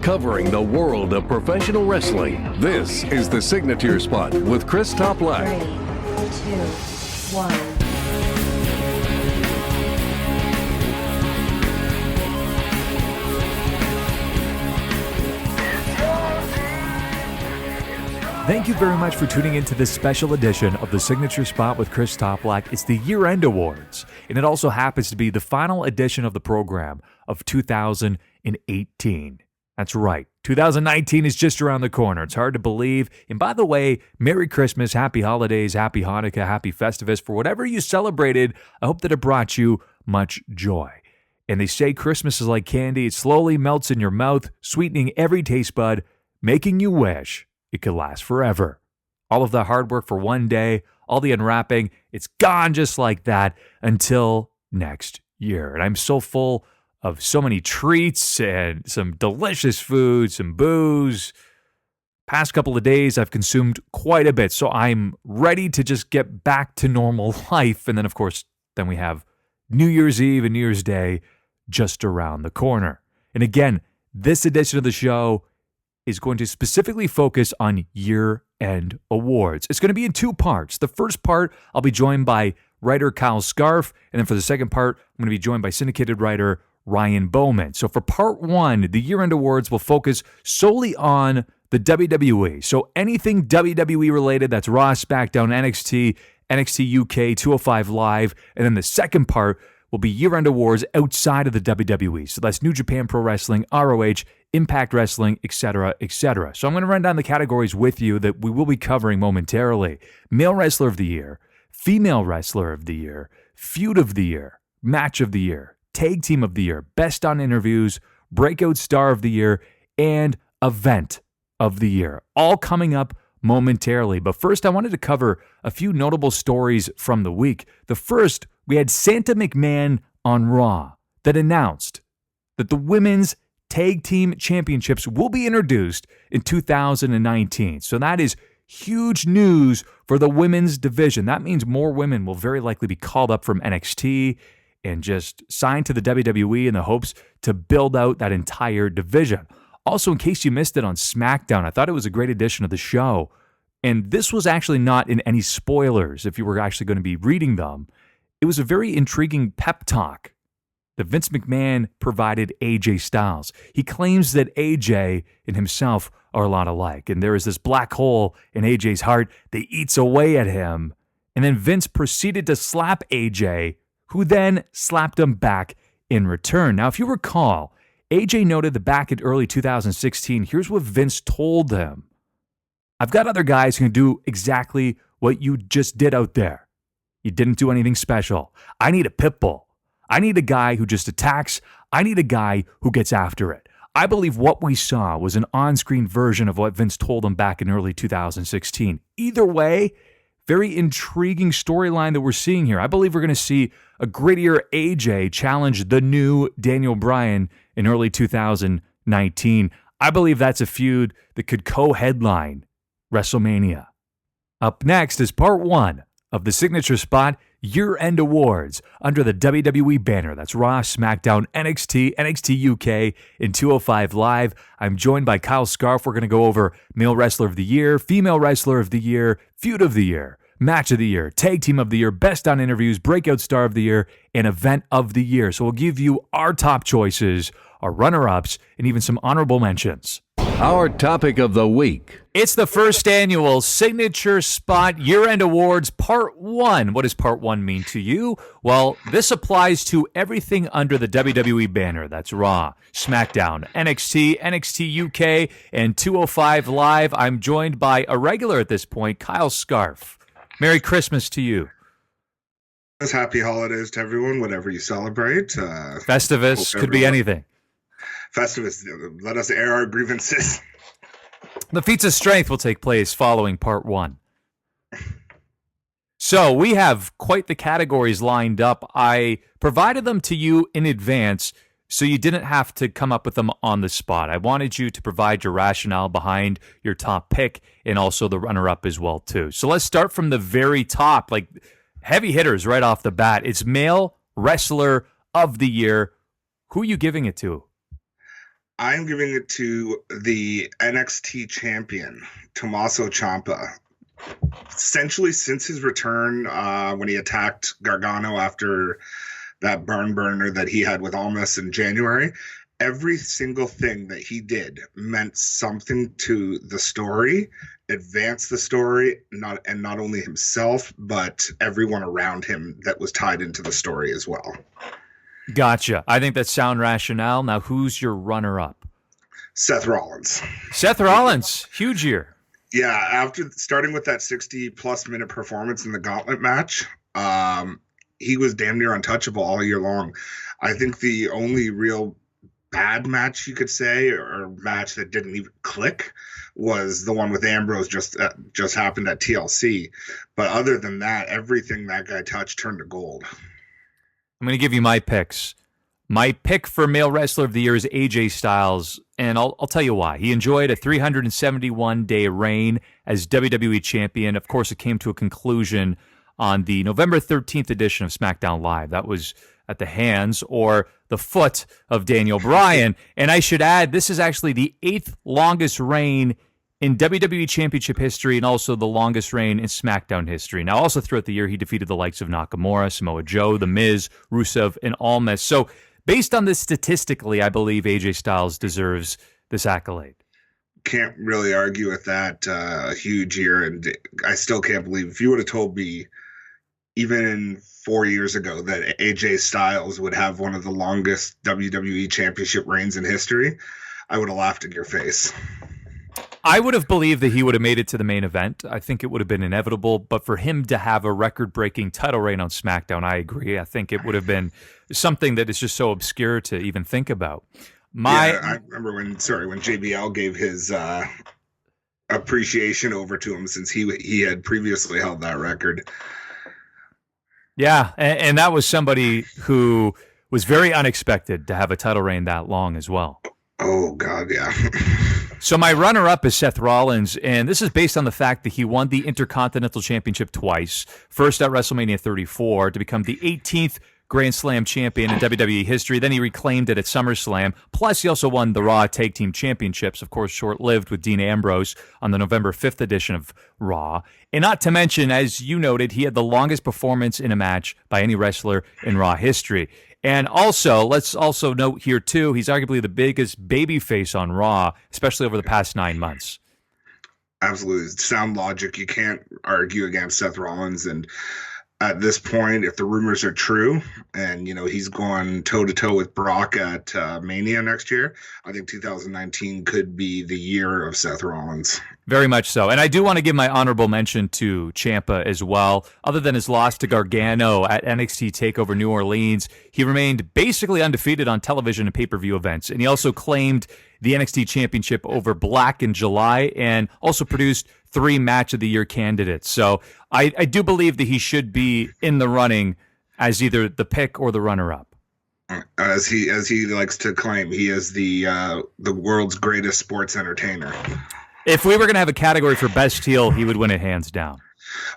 covering the world of professional wrestling. This is the Signature Spot with Chris Toplak. 3, 2, 1. Thank you very much for tuning into this special edition of the Signature Spot with Chris Toplak. It's the year-end awards, and it also happens to be the final edition of the program of 2018. That's right. 2019 is just around the corner. It's hard to believe. And by the way, Merry Christmas, Happy Holidays, Happy Hanukkah, Happy Festivus. For whatever you celebrated, I hope that it brought you much joy. And they say Christmas is like candy. It slowly melts in your mouth, sweetening every taste bud, making you wish it could last forever. All of the hard work for one day, all the unwrapping, it's gone just like that until next year. And I'm so full of so many treats and some delicious food, some booze. Past couple of days, I've consumed quite a bit, so I'm ready to just get back to normal life. And then, of course, then we have New Year's Eve and New Year's Day just around the corner. And again, this edition of the show is going to specifically focus on year-end awards. It's going to be in two parts. The first part, I'll be joined by writer Kyle Scarf, and then for the second part, I'm going to be joined by syndicated writer Ryan Bowman. So for part one, the year-end awards will focus solely on the WWE. So anything WWE related, that's Raw, Smackdown, NXT, NXT UK, 205 Live, and then the second part will be year-end awards outside of the WWE. So that's New Japan Pro Wrestling, ROH, Impact Wrestling, etc., etc. So I'm going to run down the categories with you that we will be covering momentarily. Male Wrestler of the Year, Female Wrestler of the Year, Feud of the Year, Match of the Year, Tag Team of the Year, Best on Interviews, Breakout Star of the Year, and Event of the Year. All coming up momentarily. But first, I wanted to cover a few notable stories from the week. The first, we had Santa McMahon on Raw that announced that the Women's Tag Team Championships will be introduced in 2019. So that is huge news for the women's division. That means more women will very likely be called up from NXT and just signed to the WWE in the hopes to build out that entire division. Also, in case you missed it on Smackdown, I thought it was a great addition of the show. And this was actually not in any spoilers if you were actually going to be reading them. It was a very intriguing pep talk that Vince McMahon provided AJ Styles. He claims that AJ and himself are a lot alike, and there is this black hole in AJ's heart that eats away at him. And then Vince proceeded to slap AJ, who then slapped him back in return. Now, if you recall, AJ noted that back in early 2016, here's what Vince told him. I've got other guys who can do exactly what you just did out there. You didn't do anything special. I need a pit bull. I need a guy who just attacks. I need a guy who gets after it. I believe what we saw was an on-screen version of what Vince told him back in early 2016. Either way, very intriguing storyline that we're seeing here. I believe we're going to see a grittier AJ challenge the new Daniel Bryan in early 2019. I believe that's a feud that could co-headline WrestleMania. Up next is part one of the Signature Spot Year-End Awards under the WWE banner. That's Raw, SmackDown, NXT, NXT UK, and 205 Live. I'm joined by Kyle Scarf. We're going to go over Male Wrestler of the Year, Female Wrestler of the Year, Feud of the Year, Match of the Year, Tag Team of the Year, Best on Interviews, Breakout Star of the Year, and Event of the Year. So we'll give you our top choices, our runner-ups, and even some honorable mentions. Our topic of the week. It's the first annual Signature Spot Year-End Awards Part 1. What does Part 1 mean to you? Well, this applies to everything under the WWE banner. That's Raw, SmackDown, NXT, NXT UK, and 205 Live. I'm joined by a regular at this point, Kyle Scarf. Merry Christmas to you. Happy holidays to everyone, whatever you celebrate. Festivus, could be anything. Festivus, let us air our grievances. The feats of strength will take place following part one. So we have quite the categories lined up. I provided them to you in advance so you didn't have to come up with them on the spot. I wanted you to provide your rationale behind your top pick and also the runner-up as well, too. So let's start from the very top, like heavy hitters right off the bat. It's Male Wrestler of the Year. Who are you giving it to? I'm giving it to the NXT champion, Tommaso Ciampa. Essentially, since his return, when he attacked Gargano after that burner that he had with Almas in January, every single thing that he did meant something to the story, advanced the story, not only himself, but everyone around him that was tied into the story as well. Gotcha. I think that's sound rationale. Now, who's your runner-up? Seth Rollins. Seth Rollins, huge year. Yeah, after starting with that 60-plus minute performance in the gauntlet match, he was damn near untouchable all year long. I think the only real bad match you could say, or match that didn't even click, was the one with Ambrose just happened at TLC. But other than that, everything that guy touched turned to gold. I'm going to give you my picks. My pick for male wrestler of the year is AJ Styles, and I'll tell you why. He enjoyed a 371-day reign as WWE champion. Of course, it came to a conclusion on the November 13th edition of Smackdown Live. That was at the hands or the foot of Daniel Bryan. And I should add, this is actually the 8th longest reign in WWE Championship history and also the longest reign in SmackDown history. Now, also throughout the year, he defeated the likes of Nakamura, Samoa Joe, The Miz, Rusev, and Almas. So based on this statistically, I believe AJ Styles deserves this accolade. Can't really argue with that. A huge year, and I still can't believe, if you would have told me even 4 years ago that AJ Styles would have one of the longest WWE Championship reigns in history, I would have laughed in your face. I would have believed that he would have made it to the main event. I think it would have been inevitable, but for him to have a record-breaking title reign on SmackDown, I agree. I think it would have been something that is just so obscure to even think about. I remember when JBL gave his appreciation over to him, since he had previously held that record. Yeah, and that was somebody who was very unexpected to have a title reign that long as well. Oh, God, yeah. So my runner-up is Seth Rollins, and this is based on the fact that he won the Intercontinental Championship twice, first at WrestleMania 34 to become the 18th Grand Slam champion in WWE history. Then he reclaimed it at SummerSlam. Plus, he also won the Raw Tag Team Championships, of course, short-lived with Dean Ambrose on the November 5th edition of Raw. And not to mention, as you noted, he had the longest performance in a match by any wrestler in Raw history. And also, let's also note here, too, he's arguably the biggest babyface on Raw, especially over the past 9 months. Absolutely. Sound logic. You can't argue against Seth Rollins. And at this point, if the rumors are true, and, he's going toe-to-toe with Brock at Mania next year, I think 2019 could be the year of Seth Rollins. Very much so. And I do want to give my honorable mention to Ciampa as well. Other than his loss to Gargano at NXT TakeOver New Orleans, he remained basically undefeated on television and pay-per-view events. And he also claimed the NXT Championship over Black in July and also produced 3 Match of the Year candidates. So I do believe that he should be in the running as either the pick or the runner-up. As he likes to claim, he is the world's greatest sports entertainer. If we were going to have a category for best heel, he would win it hands down.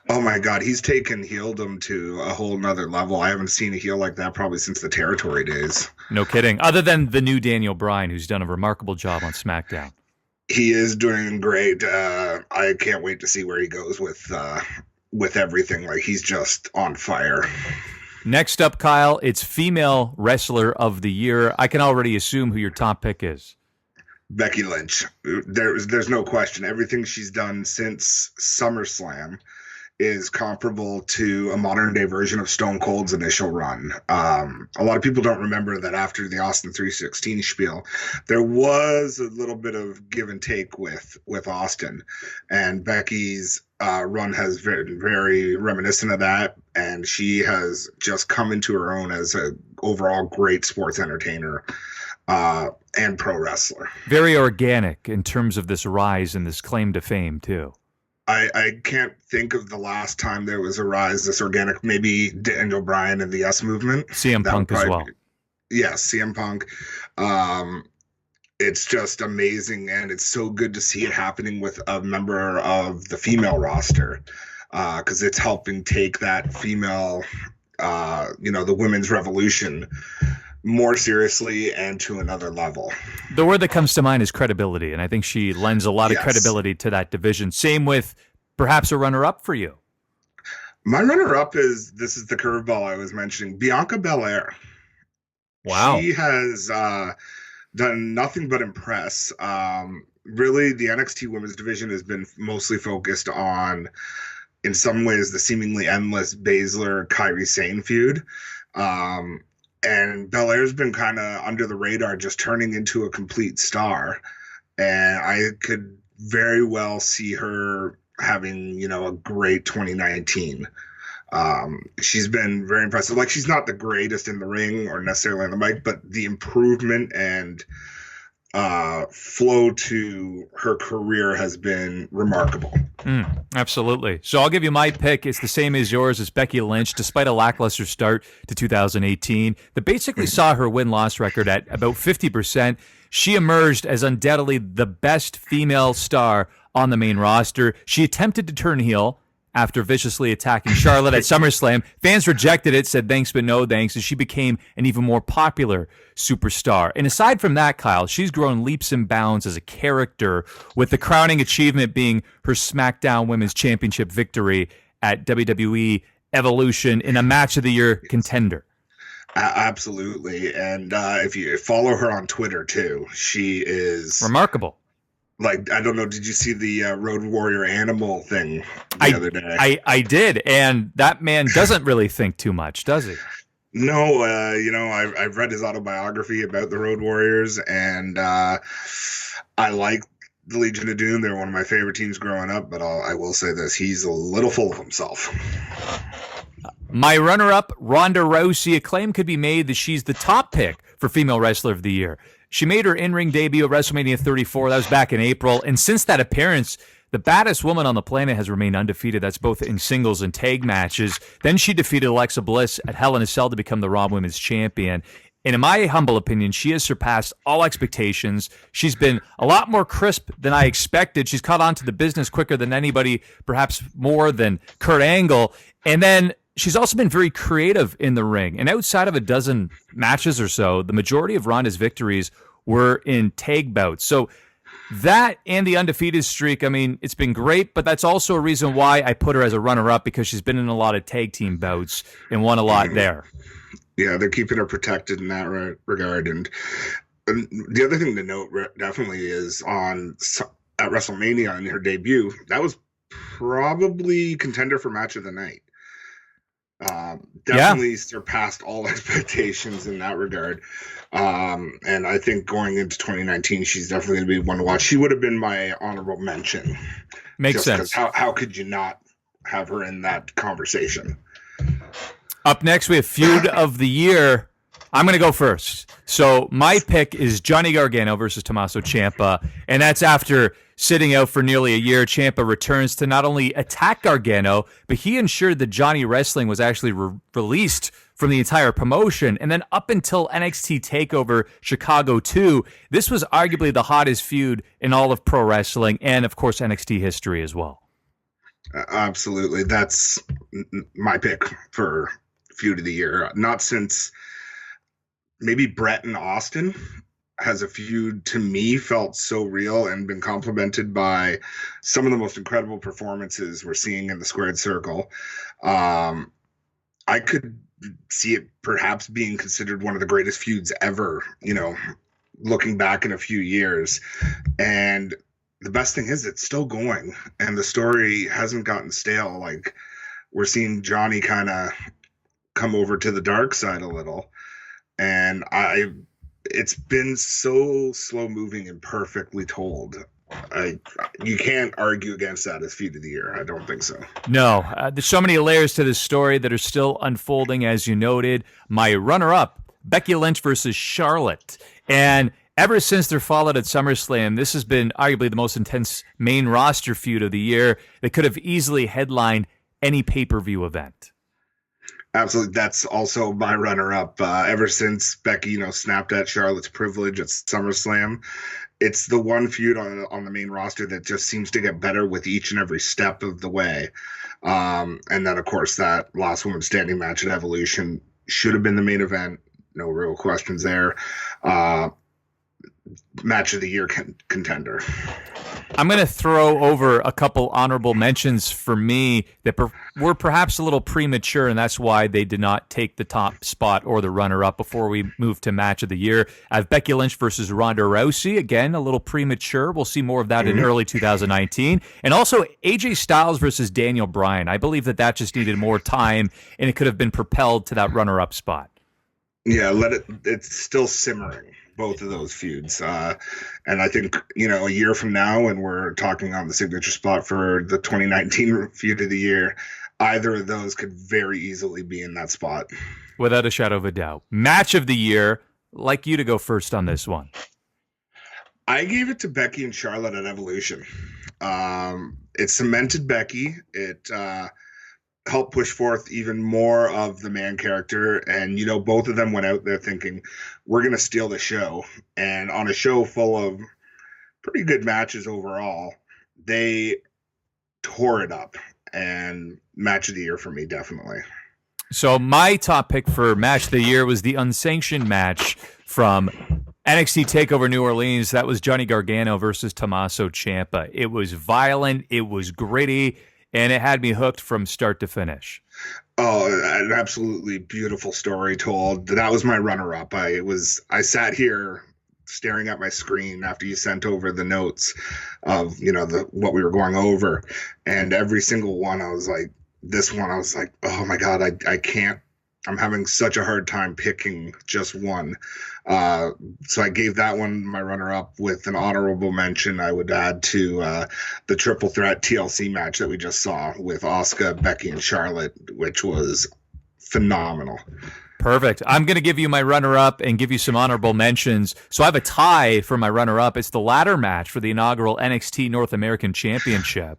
Oh my God, he's taken heeldom to a whole nother level. I haven't seen a heel like that probably since the Territory days. No kidding. Other than the new Daniel Bryan, who's done a remarkable job on SmackDown. He is doing great. I can't wait to see where he goes with everything. Like, he's just on fire. Next up, Kyle, it's Female Wrestler of the Year. I can already assume who your top pick is. Becky Lynch. There's no question. Everything she's done since SummerSlam is comparable to a modern day version of Stone Cold's initial run. A lot of people don't remember that after the Austin 316 spiel, there was a little bit of give and take with Austin, and Becky's run has been very reminiscent of that, and she has just come into her own as an overall great sports entertainer and pro wrestler. Very organic in terms of this rise and this claim to fame, too. I can't think of the last time there was a rise this organic. Maybe Daniel Bryan and the Yes Movement. CM Punk as well. Yes, CM Punk. It's just amazing, and it's so good to see it happening with a member of the female roster, because it's helping take that female, the women's revolution more seriously and to another level. The word that comes to mind is credibility, and I think she lends a lot of Yes. credibility to that division. Same with perhaps a runner-up for you. My runner-up is, this is the curveball I was mentioning, Bianca Belair. Wow. She has done nothing but impress. Really, the NXT women's division has been mostly focused on, in some ways, the seemingly endless Baszler-Kairi Sane feud. And Belair's been kind of under the radar, just turning into a complete star. And I could very well see her having, a great 2019. She's been very impressive. Like, she's not the greatest in the ring or necessarily on the mic, but the improvement and flow to her career has been remarkable. Absolutely. So I'll give you my pick. It's the same as yours. It's Becky Lynch. Despite a lackluster start to 2018 that basically saw her win-loss record at about 50%, she emerged as undoubtedly the best female star on the main roster. She attempted to turn heel after viciously attacking Charlotte at SummerSlam. Fans rejected it, said thanks but no thanks, and she became an even more popular superstar. And aside from that, Kyle, she's grown leaps and bounds as a character, with the crowning achievement being her Smackdown Women's Championship victory at WWE Evolution in a Match of the Year contender. Absolutely. And if you follow her on Twitter, too, she is remarkable. Like, I don't know, did you see the Road Warrior Animal thing the other day? I did, and that man doesn't really think too much, does he? No, I've read his autobiography about the Road Warriors, and I like the Legion of Doom. They're one of my favorite teams growing up, but I will say this, he's a little full of himself. My runner-up, Ronda Rousey. A claim could be made that she's the top pick for Female Wrestler of the Year. She made her in-ring debut at WrestleMania 34. That was back in April. And since that appearance, the baddest woman on the planet has remained undefeated. That's both in singles and tag matches. Then she defeated Alexa Bliss at Hell in a Cell to become the Raw Women's Champion. And in my humble opinion, she has surpassed all expectations. She's been a lot more crisp than I expected. She's caught on to the business quicker than anybody, perhaps more than Kurt Angle. And then she's also been very creative in the ring. And outside of a dozen matches or so, the majority of Ronda's victories were in tag bouts. So that and the undefeated streak, I mean, it's been great, but that's also a reason why I put her as a runner-up, because she's been in a lot of tag team bouts and won a lot there. Yeah, they're keeping her protected in that regard. And the other thing to note definitely is at WrestleMania in her debut, that was probably contender for match of the night. Definitely surpassed all expectations in that regard. And I think going into 2019, she's definitely going to be one to watch. She would have been my honorable mention. Makes sense. How could you not have her in that conversation? Up next, we have Feud of the Year. I'm going to go first. So my pick is Johnny Gargano versus Tommaso Ciampa, and that's after sitting out for nearly a year. Ciampa returns to not only attack Gargano, but he ensured that Johnny Wrestling was actually released from the entire promotion. And then up until NXT TakeOver Chicago 2, this was arguably the hottest feud in all of pro wrestling and, of course, NXT history as well. Absolutely. That's my pick for Feud of the Year. Not since maybe Brett and Austin has a feud, to me, felt so real and been complemented by some of the most incredible performances we're seeing in the squared circle. I could see it perhaps being considered one of the greatest feuds ever, looking back in a few years. And the best thing is it's still going, and the story hasn't gotten stale. Like, we're seeing Johnny kind of come over to the dark side a little. And it's been so slow moving and perfectly told. You can't argue against that as Feud of the Year. I don't think so. No, there's so many layers to this story that are still unfolding, as you noted. My runner-up, Becky Lynch versus Charlotte. And ever since their fallout at SummerSlam, this has been arguably the most intense main roster feud of the year that could have easily headlined any pay-per-view event. Absolutely. That's also my runner-up. Ever since Becky, snapped at Charlotte's privilege at SummerSlam, it's the one feud on the main roster that just seems to get better with each and every step of the way. And then, of course, that last woman standing match at Evolution should have been the main event. no real questions there. Match of the year contender. I'm going to throw over a couple honorable mentions for me that were perhaps a little premature, and that's why they did not take the top spot or the runner-up before we move to match of the year. I have Becky Lynch versus Ronda Rousey. Again, a little premature. We'll see more of that in early 2019. And also AJ Styles versus Daniel Bryan. I believe that just needed more time, and it could have been propelled to that runner-up spot. Yeah, it's still simmering, both of those feuds. And I think, a year from now, when we're talking on the signature spot for the 2019 feud of the year, either of those could very easily be in that spot. Without a shadow of a doubt. Match of the year, like you to go first on this one. I gave it to Becky and Charlotte at Evolution. It cemented Becky. It helped push forth even more of the man character. And, both of them went out there thinking, we're going to steal the show. And on a show full of pretty good matches overall, they tore it up. And match of the year for me, definitely. So my top pick for match of the year was the unsanctioned match from NXT TakeOver New Orleans. That was Johnny Gargano versus Tommaso Ciampa. It was violent. It was gritty. And it had me hooked from start to finish. Oh, an absolutely beautiful story told. That was my runner-up. I sat here staring at my screen after you sent over the notes of, what we were going over. And every single one, I was like, this one, I was like, oh my God, I can't. I'm having such a hard time picking just one. So I gave that one my runner-up. With an honorable mention, I would add to the triple threat TLC match that we just saw with Asuka, Becky, and Charlotte, which was phenomenal. Perfect. I'm going to give you my runner-up and give you some honorable mentions. So I have a tie for my runner-up. It's the ladder match for the inaugural NXT North American Championship.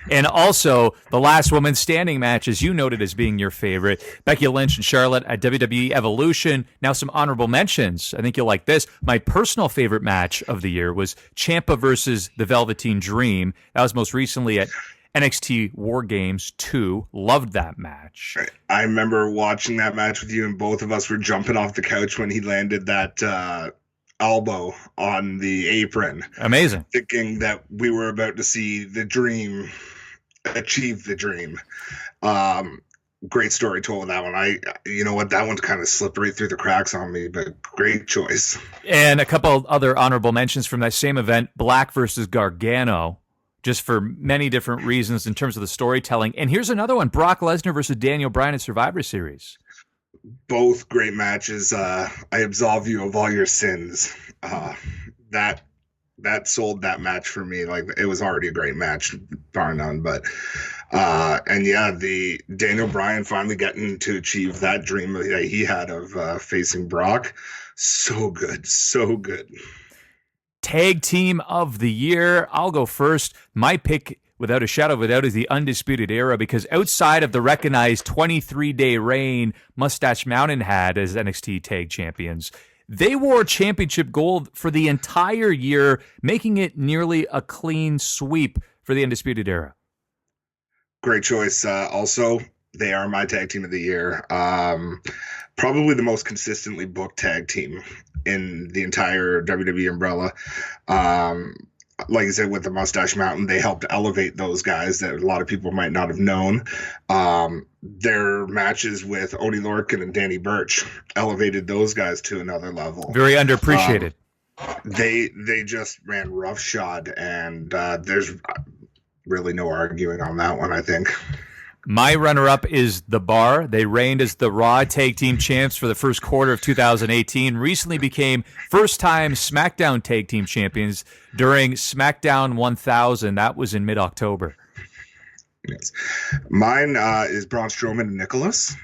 And also the last woman standing match, as you noted as being your favorite, Becky Lynch and Charlotte at WWE Evolution. Now some honorable mentions. I think you'll like this. My personal favorite match of the year was Ciampa versus the Velveteen Dream. That was most recently at NXT War Games 2. Loved that match. I remember watching that match with you, and both of us were jumping off the couch when he landed that elbow on the apron. Amazing. Thinking that we were about to see the Dream achieve the dream. Great story told with that one. That one's kind of slipped right through the cracks on me, but great choice. And a couple other honorable mentions from that same event, Black versus Gargano, just for many different reasons in terms of the storytelling. And here's another one, Brock Lesnar versus Daniel Bryan at Survivor Series. Both great matches. I absolve you of all your sins. That sold that match for me. Like, it was already a great match, bar none. But the Daniel Bryan finally getting to achieve that dream that he had of facing Brock. So good, so good. Tag team of the year. I'll go first. My pick, without a shadow of a doubt, is the Undisputed Era, because outside of the recognized 23-day reign Mustache Mountain had as NXT Tag Champions, they wore championship gold for the entire year, making it nearly a clean sweep for the Undisputed Era. Great choice. Also, they are my tag team of the year. Probably the most consistently booked tag team in the entire WWE umbrella. Like I said, with the Mustache Mountain, they helped elevate those guys that a lot of people might not have known. Their matches with Oney Lorcan and Danny Burch elevated those guys to another level. Very underappreciated. They just ran roughshod, and there's really no arguing on that one, I think. My runner-up is The Bar. They reigned as the Raw Tag Team Champs for the first quarter of 2018. Recently became first-time SmackDown Tag Team Champions during SmackDown 1000. That was in mid-October. Yes. Mine is Braun Strowman and Nicholas.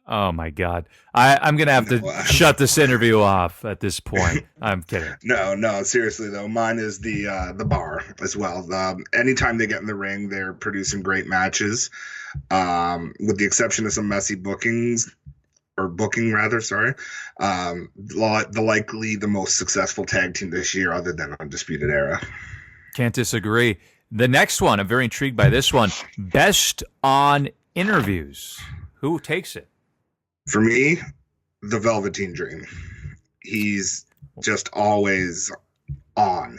Oh, my God. I'm going to have to shut this interview off at this point. I'm kidding. No, seriously, though. Mine is the Bar as well. Anytime they get in the ring, they're producing great matches. With the exception of some messy booking, sorry. Likely the most successful tag team this year other than Undisputed Era. Can't disagree. The next one, I'm very intrigued by this one. Best on interviews. Who takes it? For me, the Velveteen Dream. He's just always on.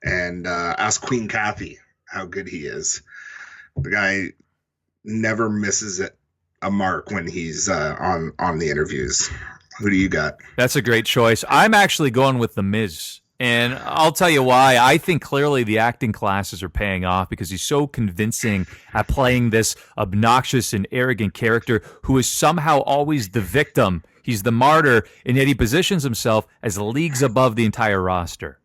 And ask Queen Kathy how good he is. The guy never misses a mark when he's on the interviews. Who do you got? That's a great choice. I'm actually going with The Miz. And I'll tell you why. I think clearly the acting classes are paying off because he's so convincing at playing this obnoxious and arrogant character who is somehow always the victim. He's the martyr, and yet he positions himself as leagues above the entire roster.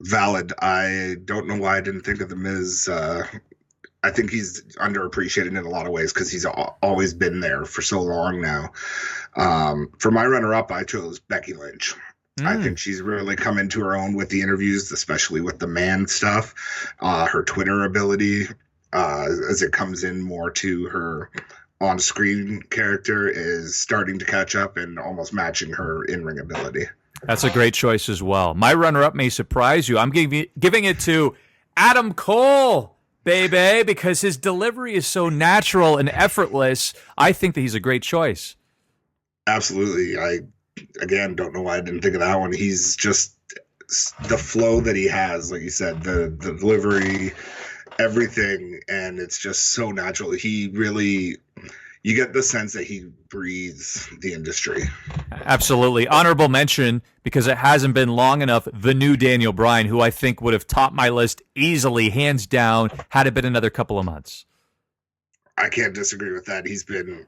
Valid. I don't know why I didn't think of The Miz. I think he's underappreciated in a lot of ways because he's always been there for so long now. For my runner-up, I chose Becky Lynch. I think she's really come into her own with the interviews, especially with the man stuff. Her Twitter ability, as it comes in more to her on-screen character, is starting to catch up and almost matching her in-ring ability. That's a great choice as well. My runner-up may surprise you. I'm giving it to Adam Cole, baby, because his delivery is so natural and effortless. I think that he's a great choice. Absolutely. I, again, don't know why I didn't think of that one. He's just the flow that he has, like you said, the delivery, everything, and it's just so natural. He really, you get the sense that he breathes the industry. Absolutely. Honorable mention, because it hasn't been long enough, the new Daniel Bryan, who I think would have topped my list easily, hands down, had it been another couple of months. I can't disagree with that. He's been,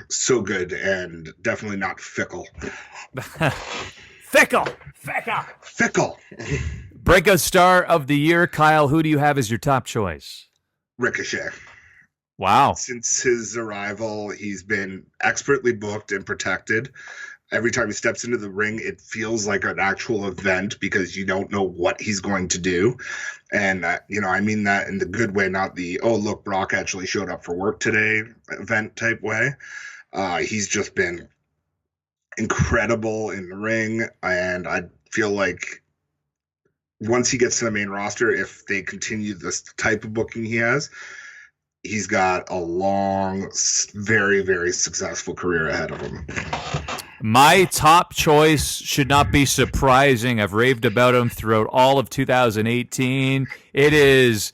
so good and definitely not fickle. Fickle. Breakout star of the year, Kyle, who do you have as your top choice? Ricochet. Wow. Since his arrival, he's been expertly booked and protected. Every time he steps into the ring, it feels like an actual event because you don't know what he's going to do. And, I mean that in the good way, not the, oh, look, Brock actually showed up for work today event type way. He's just been incredible in the ring. And I feel like once he gets to the main roster, if they continue this type of booking he has, he's got a long, very, very successful career ahead of him. My top choice should not be surprising. I've raved about him throughout all of 2018. It is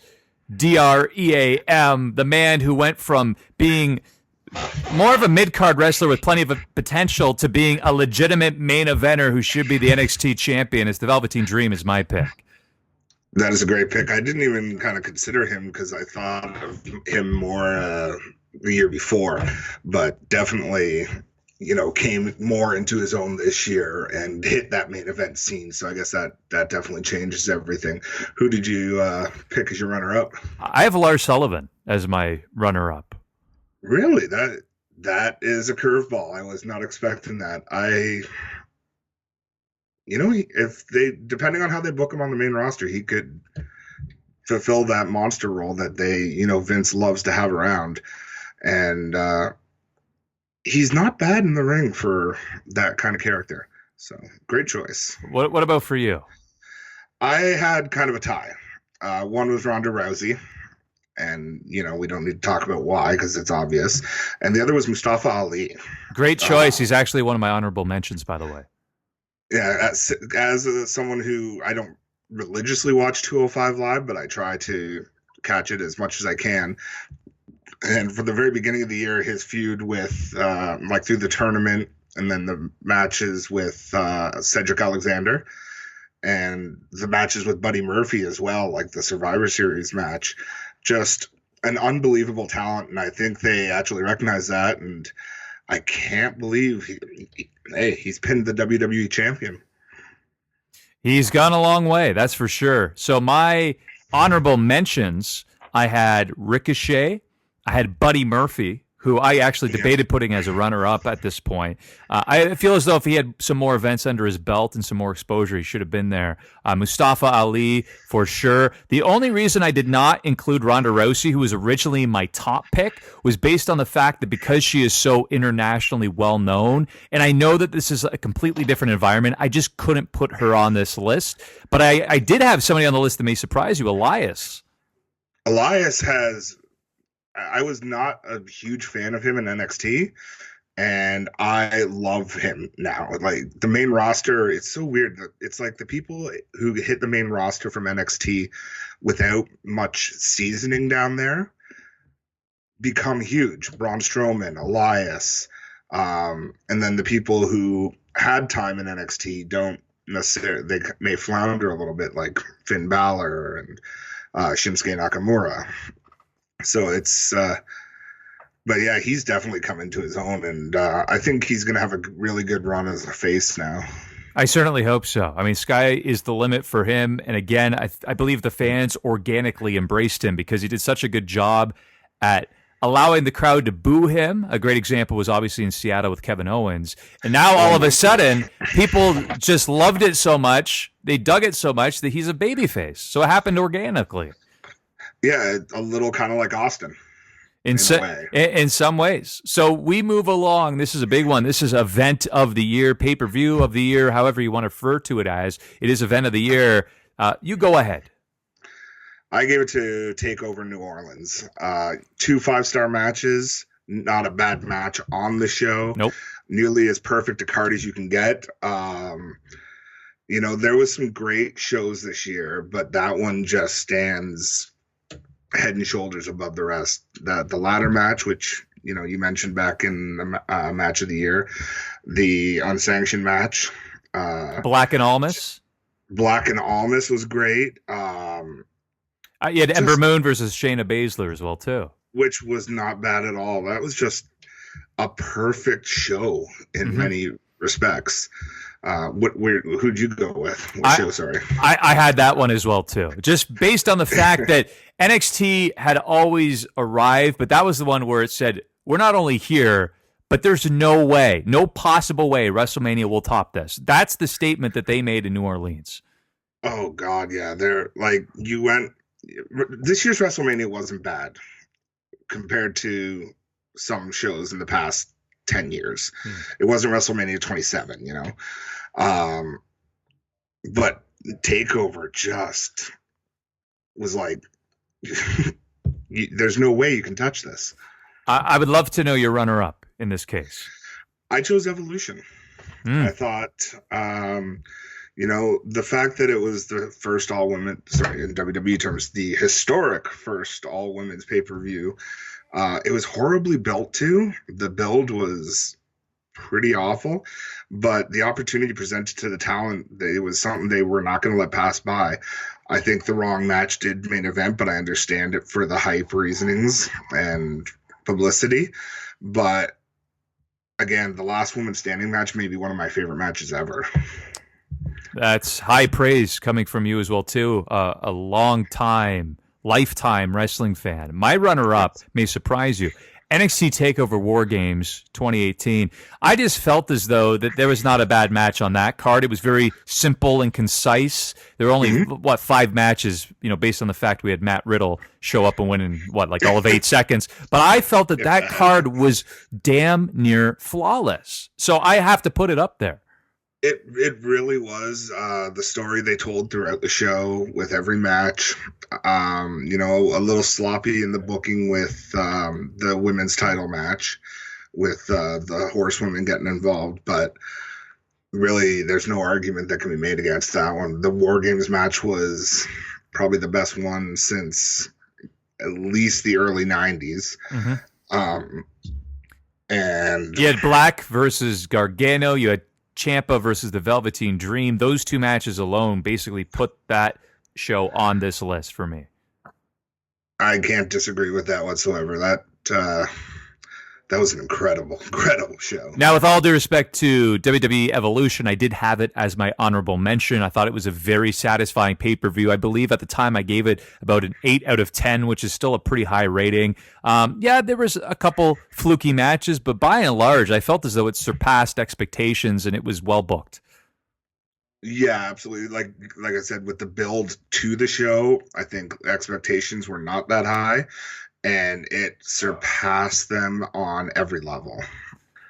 DREAM, the man who went from being more of a mid-card wrestler with plenty of potential to being a legitimate main eventer who should be the NXT champion. It's the Velveteen Dream is my pick. That is a great pick. I didn't even kind of consider him because I thought of him more the year before, but definitely, came more into his own this year and hit that main event scene. So I guess that definitely changes everything. Who did you pick as your runner-up? I have Lars Sullivan as my runner-up. Really? That is a curveball. I was not expecting that. If they, depending on how they book him on the main roster, he could fulfill that monster role that they, Vince loves to have around. And he's not bad in the ring for that kind of character. So great choice. What about for you? I had kind of a tie. One was Ronda Rousey. And, we don't need to talk about why because it's obvious. And the other was Mustafa Ali. Great choice. He's actually one of my honorable mentions, by the way. Yeah, as someone who I don't religiously watch 205 Live, but I try to catch it as much as I can. And from the very beginning of the year, his feud with, through the tournament and then the matches with Cedric Alexander and the matches with Buddy Murphy as well, like the Survivor Series match, just an unbelievable talent. And I think they actually recognize that. And I can't believe he's pinned the WWE champion. He's gone a long way, that's for sure. So my honorable mentions, I had Ricochet, I had Buddy Murphy, who I actually debated putting as a runner-up at this point. I feel as though if he had some more events under his belt and some more exposure, he should have been there. Mustafa Ali, for sure. The only reason I did not include Ronda Rousey, who was originally my top pick, was based on the fact that because she is so internationally well-known, and I know that this is a completely different environment, I just couldn't put her on this list. But I did have somebody on the list that may surprise you, Elias. Elias has... I was not a huge fan of him in NXT, and I love him now. Like the main roster, it's so weird. It's like the people who hit the main roster from NXT without much seasoning down there become huge. Braun Strowman, Elias, and then the people who had time in NXT don't necessarily, they may flounder a little bit, like Finn Balor and Shinsuke Nakamura. So it's but yeah, he's definitely coming to his own, and I think he's going to have a really good run as a face now. I certainly hope so. I mean, sky is the limit for him. And again, I believe the fans organically embraced him because he did such a good job at allowing the crowd to boo him. A great example was obviously in Seattle with Kevin Owens. And now all of a sudden, people just loved it so much, they dug it so much that he's a babyface. So it happened organically. Yeah, a little kind of like Austin. In some ways. So we move along. This is a big one. This is event of the year, pay-per-view of the year, however you want to refer to it as. It is event of the year. You go ahead. I gave it to TakeOver New Orleans. 2 5-star matches. Not a bad match on the show. Nope. Nearly as perfect a card as you can get. You know, there was some great shows this year, but that one just stands head and shoulders above the rest. The ladder match, which you know you mentioned back in the match of the year, the unsanctioned match, Black and Almas. Black and Almas was great. You had Ember Moon versus Shayna Baszler as well too, which was not bad at all. That was just a perfect show in many respects. Who'd you go with? What show? Sorry, I had that one as well too. Just based on the fact that NXT had always arrived, but that was the one where it said, "We're not only here, but there's no way, no possible way WrestleMania will top this." That's the statement that they made in New Orleans. Oh God, yeah. They're like, you went. This year's WrestleMania wasn't bad compared to some shows in the past 10 years. It wasn't WrestleMania 27, you know. But TakeOver just was like, there's no way you can touch this. I would love to know your runner-up in this case. I chose Evolution. I thought, you know, the fact that it was the first all-women, sorry, in WWE terms, the historic first all-women's pay-per-view, it was horribly built to. The build was pretty awful, but the opportunity presented to the talent, it was something they were not going to let pass by. I think the wrong match did main event, but I understand it for the hype reasonings and publicity. But again, the last woman standing match may be one of my favorite matches ever. That's high praise coming from you as well too. A lifetime wrestling fan. My runner-up may surprise you. NXT TakeOver War Games 2018. I just felt as though that there was not a bad match on that card. It was very simple and concise. There were only 5 matches, you know, based on the fact we had Matt Riddle show up and win in like all of 8 seconds. But I felt that card was damn near flawless. So I have to put it up there. It really was the story they told throughout the show with every match. You know, a little sloppy in the booking with the women's title match with the horsewomen getting involved, but really there's no argument that can be made against that one. The War Games match was probably the best one since at least the early 90s. And you had Black versus Gargano. You had Ciampa versus the Velveteen Dream. Those 2 matches alone basically put that show on this list for me. I can't disagree with that whatsoever. That was an incredible show. Now, with all due respect to WWE Evolution, I did have it as my honorable mention. I thought it was a very satisfying pay-per-view. I believe at the time I gave it about an 8 out of 10, which is still a pretty high rating. Yeah, there was a couple fluky matches, but by and large, I felt as though it surpassed expectations and it was well booked. Yeah, absolutely. Like I said, with the build to the show, I think expectations were not that high, and it surpassed them on every level.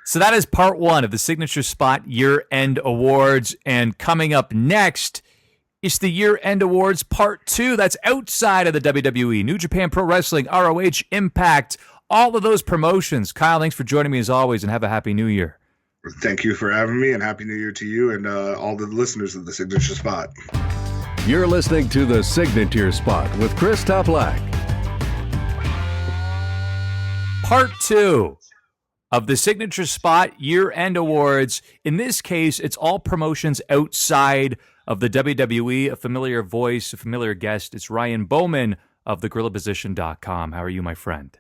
So that is part 1 of the Signature Spot Year-End Awards. And coming up next is the Year-End Awards Part 2. That's outside of the WWE, New Japan Pro Wrestling, ROH, Impact, all of those promotions. Kyle, thanks for joining me as always, and have a happy new year. Thank you for having me, and Happy New Year to you and all the listeners of the Signature Spot. You're listening to the Signature Spot with Chris Toplack. Part 2 of the Signature Spot Year-End Awards. In this case, it's all promotions outside of the WWE. A familiar voice, a familiar guest. It's Ryan Bowman of thegorillaposition.com. How are you, my friend?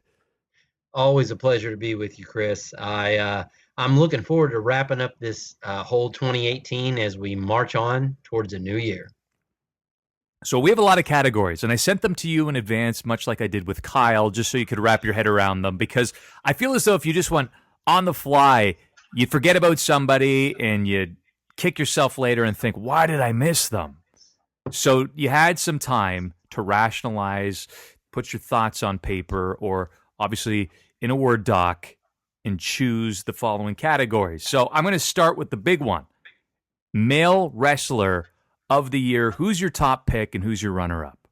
Always a pleasure to be with you, Chris. I'm looking forward to wrapping up this whole 2018 as we march on towards a new year. So we have a lot of categories, and I sent them to you in advance, much like I did with Kyle, just so you could wrap your head around them, because I feel as though if you just went on the fly, you'd forget about somebody and you'd kick yourself later and think, why did I miss them? So you had some time to rationalize, put your thoughts on paper, or obviously in a Word doc, and choose the following categories. So I'm going to start with the big one. Male Wrestler of the Year. Who's your top pick and who's your runner-up?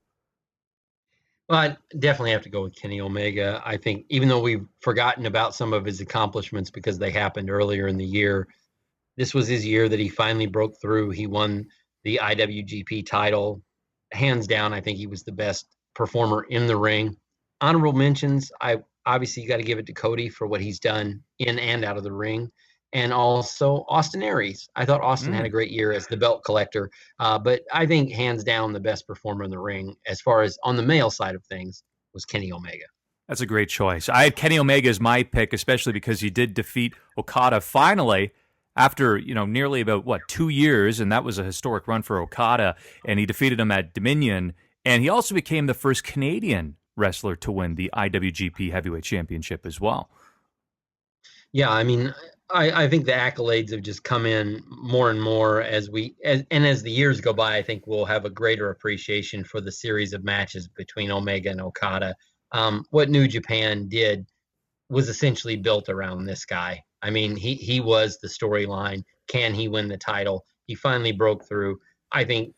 Well, I definitely have to go with Kenny Omega. I think even though we've forgotten about some of his accomplishments because they happened earlier in the year, this was his year that he finally broke through. He won the IWGP title. Hands down, I think he was the best performer in the ring. Honorable mentions, obviously you got to give it to Cody for what he's done in and out of the ring. And also Austin Aries. I thought Austin had a great year as the belt collector. But I think hands down the best performer in the ring as far as on the male side of things was Kenny Omega. That's a great choice. I had Kenny Omega as my pick, especially because he did defeat Okada finally after, nearly about, 2 years. And that was a historic run for Okada. And he defeated him at Dominion. And he also became the first Canadian wrestler to win the IWGP Heavyweight Championship as well. Yeah, I mean, I think the accolades have just come in more and more as the years go by. I think we'll have a greater appreciation for the series of matches between Omega and Okada. What New Japan did was essentially built around this guy. I mean, he was the storyline. Can he win the title? He finally broke through. I think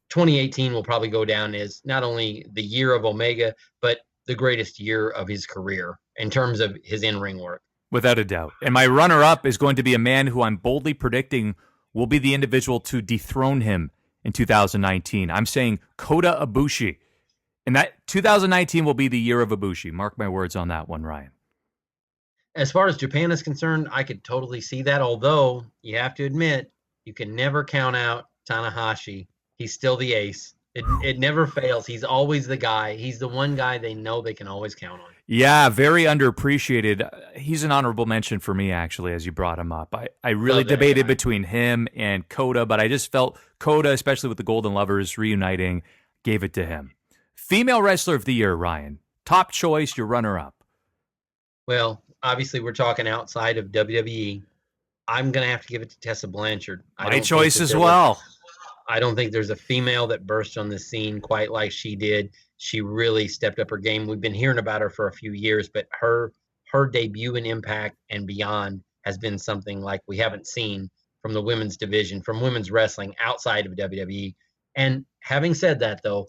2018 will probably go down as not only the year of Omega, but the greatest year of his career in terms of his in-ring work. Without a doubt. And my runner-up is going to be a man who I'm boldly predicting will be the individual to dethrone him in 2019. I'm saying Kota Ibushi. And that 2019 will be the year of Ibushi. Mark my words on that one, Ryan. As far as Japan is concerned, I could totally see that, although you have to admit, you can never count out Tanahashi. He's still the ace. It never fails. He's always the guy. He's the one guy they know they can always count on. Yeah, very underappreciated. He's an honorable mention for me, actually, as you brought him up. I really debated between him and Kota, but I just felt Kota, especially with the Golden Lovers reuniting, gave it to him. Female Wrestler of the Year, Ryan. Top choice, your runner-up. Well, obviously, we're talking outside of WWE. I'm going to have to give it to Tessa Blanchard. My choice as well. I don't think there's a female that burst on the scene quite like she did. She really stepped up her game. We've been hearing about her for a few years, but her debut in Impact and beyond has been something like we haven't seen from the women's division, from women's wrestling outside of WWE. And having said that, though,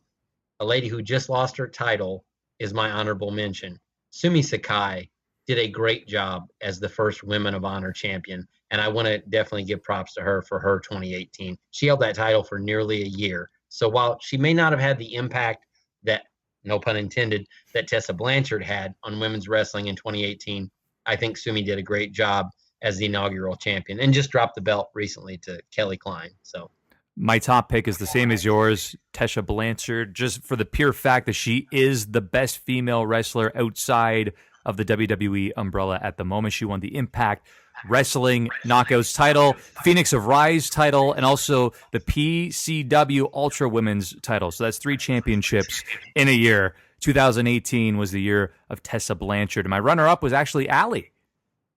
a lady who just lost her title is my honorable mention. Sumi Sakai did a great job as the first Women of Honor champion. And I want to definitely give props to her for her 2018. She held that title for nearly a year. So while she may not have had the impact that, no pun intended, that Tessa Blanchard had on women's wrestling in 2018, I think Sumi did a great job as the inaugural champion and just dropped the belt recently to Kelly Klein. So my top pick is the same as yours, Tessa Blanchard, just for the pure fact that she is the best female wrestler outside of the WWE umbrella at the moment. She won the Impact Wrestling Knockouts title, Phoenix of Rise title, and also the PCW Ultra Women's title. So that's 3 championships in a year. 2018 was the year of Tessa Blanchard. And my runner-up was actually Allie.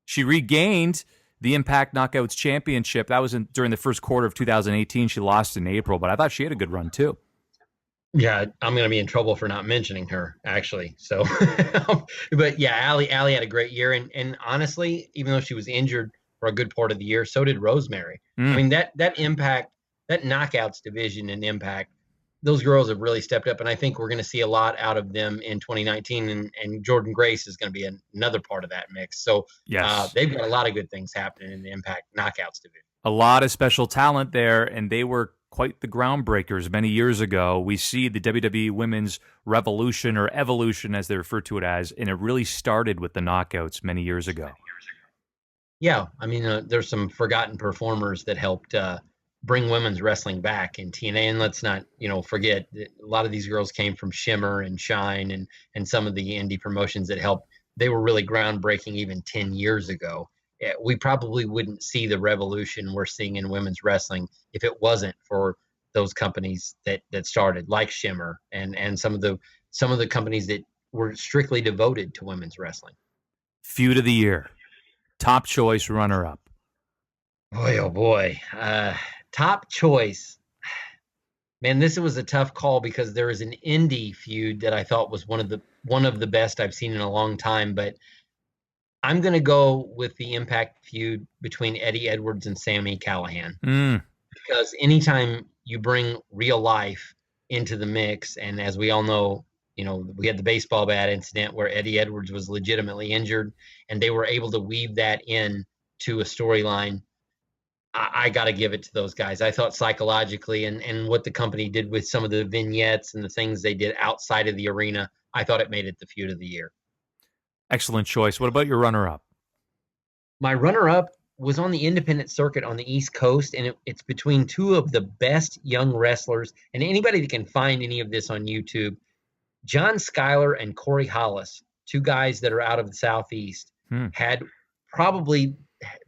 She regained the Impact Knockouts Championship. That was during the first quarter of 2018. She lost in April, but I thought she had a good run too. Yeah, I'm going to be in trouble for not mentioning her, actually. So, but yeah, Allie had a great year. And honestly, even though she was injured for a good part of the year, so did Rosemary. I mean, that Impact, that Knockouts division in Impact those girls have really stepped up, and I think we're going to see a lot out of them in 2019. And Jordan Grace is going to be another part of that mix. So Yes. they've got a lot of good things happening in the Impact Knockouts division. A lot of special talent there, and they were quite the groundbreakers many years ago. We see the WWE Women's Revolution, or Evolution as they refer to it as, and it really started with the Knockouts many years ago. Yeah, I mean, there's some forgotten performers that helped bring women's wrestling back in TNA, and let's not, forget that a lot of these girls came from Shimmer and Shine and some of the indie promotions that helped. They were really groundbreaking even 10 years ago. We probably wouldn't see the revolution we're seeing in women's wrestling if it wasn't for those companies that started, like Shimmer and some of the companies that were strictly devoted to women's wrestling. Feud of the year, top choice, runner-up. Boy, oh boy. Top choice. Man, this was a tough call because there is an indie feud that I thought was one of the best I've seen in a long time, but I'm going to go with the Impact feud between Eddie Edwards and Sami Callihan. Because anytime you bring real life into the mix, and as we all know, we had the baseball bat incident where Eddie Edwards was legitimately injured, and they were able to weave that in to a storyline. I got to give it to those guys. I thought psychologically and what the company did with some of the vignettes and the things they did outside of the arena, I thought it made it the feud of the year. Excellent choice. What about your runner-up? My runner-up was on the independent circuit on the East Coast, and it's between two of the best young wrestlers, and anybody that can find any of this on YouTube, John Schuyler and Corey Hollis, two guys that are out of the Southeast, had probably,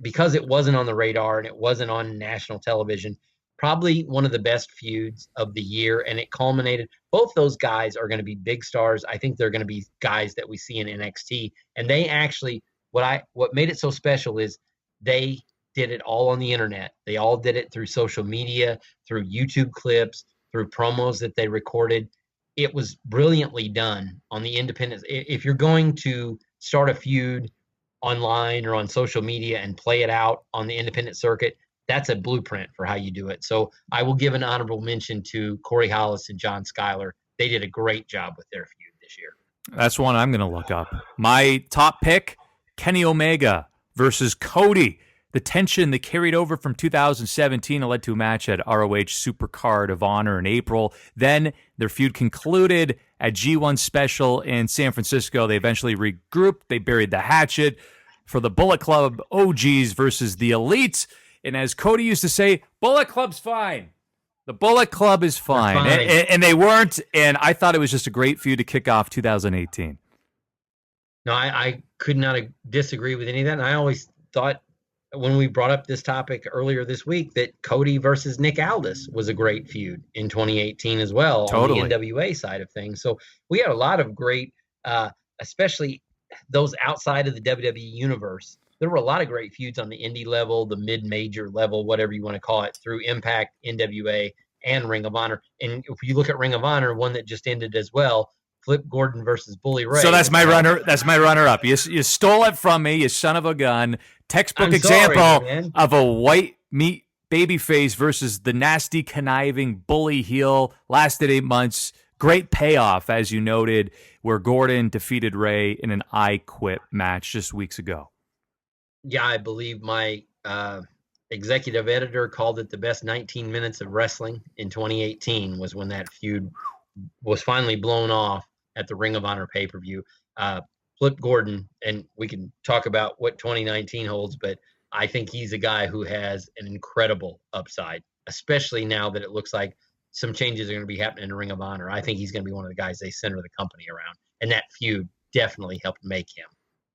because it wasn't on the radar and it wasn't on national television, probably one of the best feuds of the year, and it culminated. Both those guys are going to be big stars. I think they're going to be guys that we see in NXT, and they actually, what made it so special is they did it all on the internet. They all did it through social media, through YouTube clips, through promos that they recorded. It was brilliantly done on the independent. If you're going to start a feud online or on social media and play it out on the independent circuit, that's a blueprint for how you do it. So I will give an honorable mention to Corey Hollis and John Schuyler. They did a great job with their feud this year. That's one I'm going to look up. My top pick, Kenny Omega versus Cody. The tension that carried over from 2017 led to a match at ROH Supercard of Honor in April. Then their feud concluded at G1 Special in San Francisco. They eventually regrouped. They buried the hatchet for the Bullet Club OGs versus the Elite. And as Cody used to say, Bullet Club's fine. The Bullet Club is fine. And they weren't. And I thought it was just a great feud to kick off 2018. No, I could not disagree with any of that. And I always thought when we brought up this topic earlier this week that Cody versus Nick Aldis was a great feud in 2018 as well. Totally. On the NWA side of things. So we had a lot of great, especially those outside of the WWE universe. There were a lot of great feuds on the indie level, the mid-major level, whatever you want to call it, through Impact, NWA, and Ring of Honor. And if you look at Ring of Honor, one that just ended as well, Flip Gordon versus Bully Ray. So that's my runner. That's my runner-up. You stole it from me, you son of a gun. Textbook example of a white meat babyface versus the nasty, conniving bully heel. Lasted 8 months. Great payoff, as you noted, where Gordon defeated Ray in an I Quit match just weeks ago. Yeah, I believe my executive editor called it the best 19 minutes of wrestling in 2018 was when that feud was finally blown off at the Ring of Honor pay-per-view. Flip Gordon, and we can talk about what 2019 holds, but I think he's a guy who has an incredible upside, especially now that it looks like some changes are going to be happening in the Ring of Honor. I think he's going to be one of the guys they center the company around, and that feud definitely helped make him.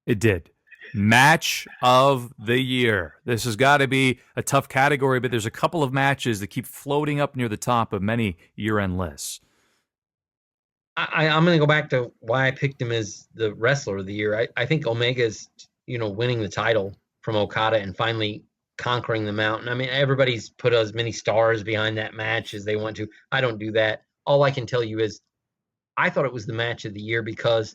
It did. Match of the year. This has got to be a tough category, but there's a couple of matches that keep floating up near the top of many year-end lists. I'm going to go back to why I picked him as the wrestler of the year. I think Omega's, winning the title from Okada and finally conquering the mountain. I mean, everybody's put as many stars behind that match as they want to. I don't do that. All I can tell you is I thought it was the match of the year because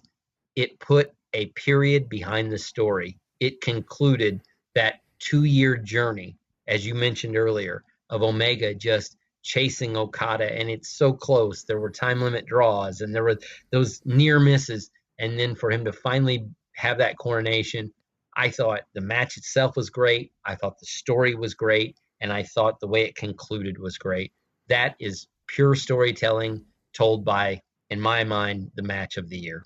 it put a period behind the story. It concluded that 2-year journey, as you mentioned earlier, of Omega just chasing Okada, and it's so close. There were time limit draws, and there were those near misses, and then for him to finally have that coronation, I thought the match itself was great. I thought the story was great, and I thought the way it concluded was great. That is pure storytelling told by, in my mind, the match of the year.